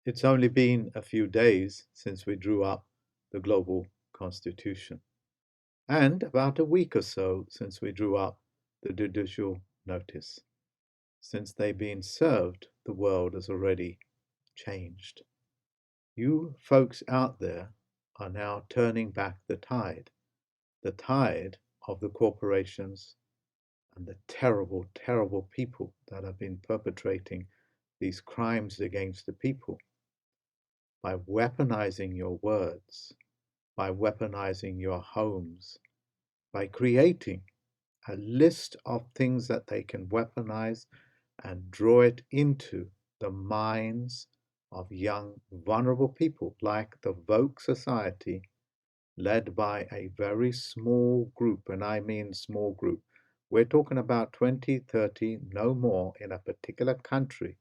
It's only been a few days since we drew up the global constitution, and about a week or so since we drew up the judicial notice. Since they've been served, the world has already changed. You folks out there are now turning back the tide of the corporations and the terrible, terrible people that have been perpetrating these crimes against the people by weaponizing your words, by weaponizing your homes, by creating a list of things that they can weaponize and draw it into the minds of young, vulnerable people like the Vogue Society, led by a very small group, and I mean small group. We're talking about 20, 30, no more in a particular country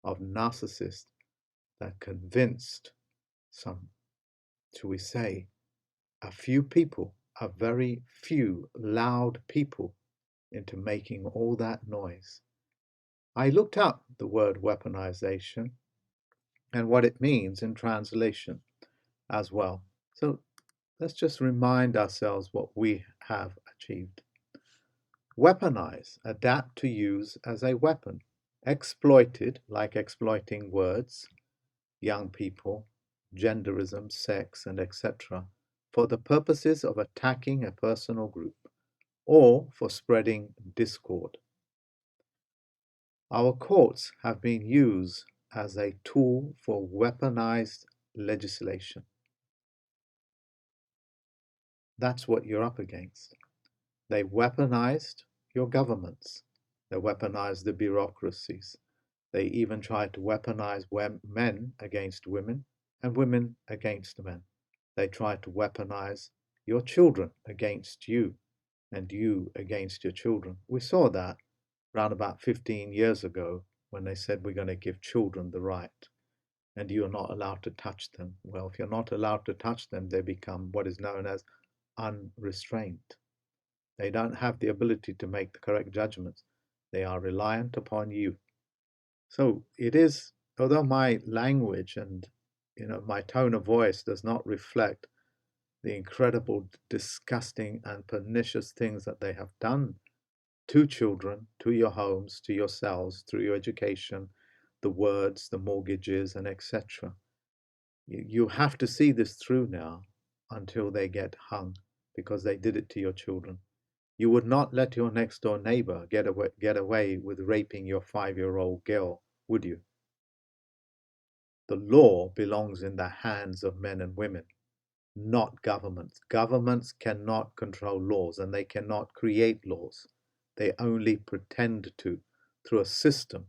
of narcissists that convinced some, shall we say, a few people, a very few loud people, into making all that noise. I looked up the word weaponization and what it means in translation as well. So let's just remind ourselves what we have achieved. Weaponize, adapt to use as a weapon. Exploited, like exploiting words, young people, genderism, sex, and etc., for the purposes of attacking a personal group or for spreading discord. Our courts have been used as a tool for weaponized legislation. That's what you're up against. They weaponized your governments. They weaponized the bureaucracies. They even tried to weaponize men against women and women against men. They tried to weaponize your children against you and you against your children. We saw that around about 15 years ago when they said we're going to give children the right and you're not allowed to touch them. Well, if you're not allowed to touch them, they become what is known as unrestrained. They don't have the ability to make the correct judgments. They are reliant upon you. So it is, although my language and my tone of voice does not reflect the incredible, disgusting, and pernicious things that they have done to children, to your homes, to yourselves, through your education, the words, the mortgages, and etc. You have to see this through now until they get hung because they did it to your children. You would not let your next door neighbor get away with raping your 5-year-old girl, would you? The law belongs in the hands of men and women, not governments. Governments cannot control laws and they cannot create laws. They only pretend to through a system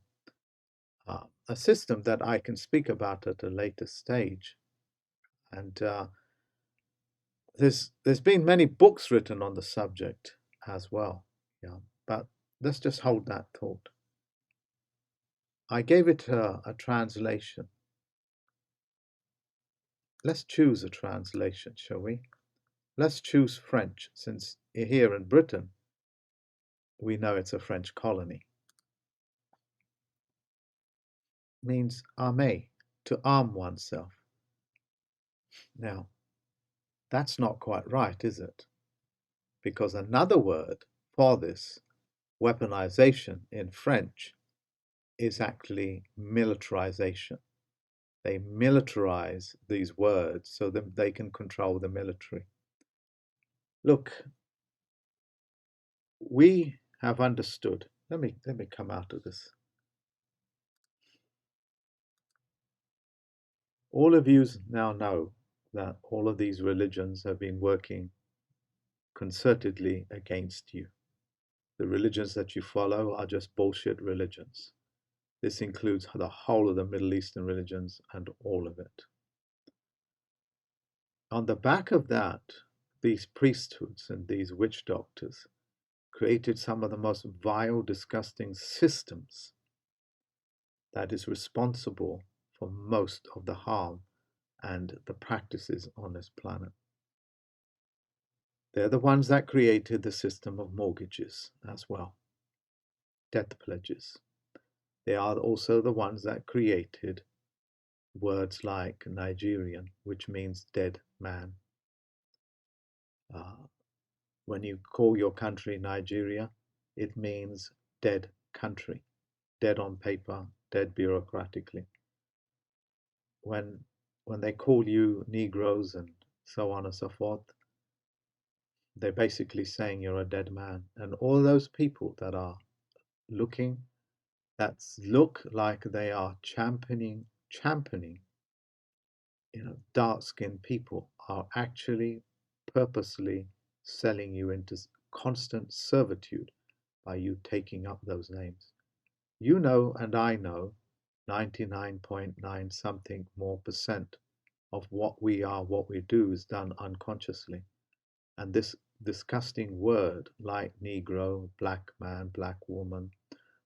that I can speak about at a later stage. And there's been many books written on the subject as well. Yeah, but let's just hold that thought. I gave it a translation. Let's choose a translation, shall we? Let's choose French, since here in Britain we know it's a French colony. It means armer, to arm oneself. Now, that's not quite right, is it? Because another word for this, weaponization in French, is actually militarization. They militarize these words so that they can control the military. Look, we have understood. Let me come out of this. All of you now know that all of these religions have been working concertedly against you. The religions that you follow are just bullshit religions. This includes the whole of the Middle Eastern religions and all of it. On the back of that, these priesthoods and these witch doctors created some of the most vile, disgusting systems that is responsible for most of the harm and the practices on this planet. They're the ones that created the system of mortgages as well, death pledges. They are also the ones that created words like Nigerian, which means dead man. Uh, when you call your country Nigeria, it means dead country, dead on paper, dead bureaucratically. When they call you Negroes and so on and so forth, they're basically saying you're a dead man. And all those people that are looking, that look like they are championing, dark-skinned people are actually purposely selling you into constant servitude by you taking up those names. You know, and I know, 99.9 something more percent of what we are, what we do is done unconsciously. And this disgusting word like Negro, black man, black woman,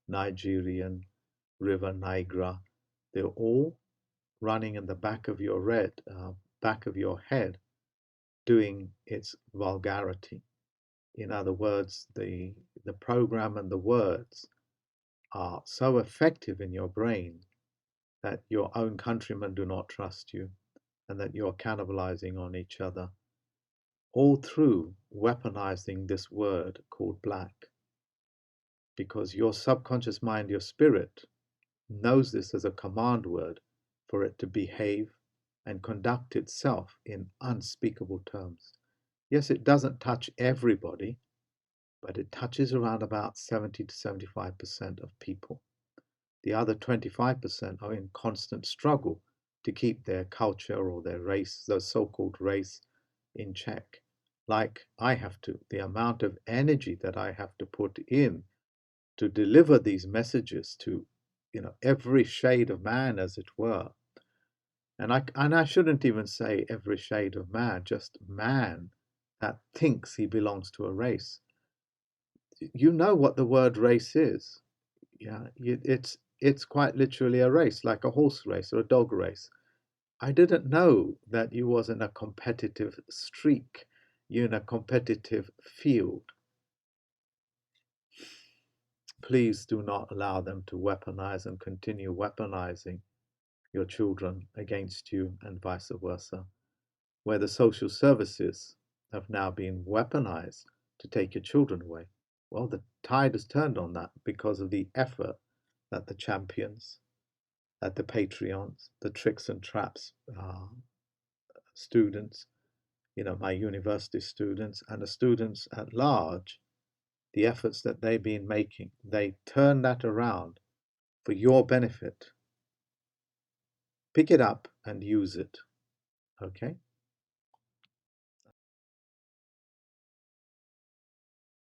Nigerian, River Niagara, they're all running in the back of your back of your head, doing its vulgarity. In other words, the program and the words are so effective in your brain that your own countrymen do not trust you and that you're cannibalizing on each other, all through weaponizing this word called black. Because your subconscious mind, your spirit, knows this as a command word for it to behave and conduct itself in unspeakable terms. Yes, it doesn't touch everybody, but it touches around about 70 to 75% of people. The other 25% are in constant struggle to keep their culture or their race, their so-called race, in check. Like I have to, the amount of energy that I have to put in to deliver these messages to, every shade of man, as it were. And I shouldn't even say every shade of man, just man that thinks he belongs to a race. You know what the word race is. Yeah, it's quite literally a race, like a horse race or a dog race. I didn't know that you was in a competitive streak, you're in a competitive field. Please do not allow them to weaponize and continue weaponizing your children against you and vice versa, where the social services have now been weaponized to take your children away. Well, the tide has turned on that because of the effort that the champions, that the Patreons, the tricks and traps students, my university students and the students at large, the efforts that they've been making, they turn that around for your benefit. Pick it up and use it, okay?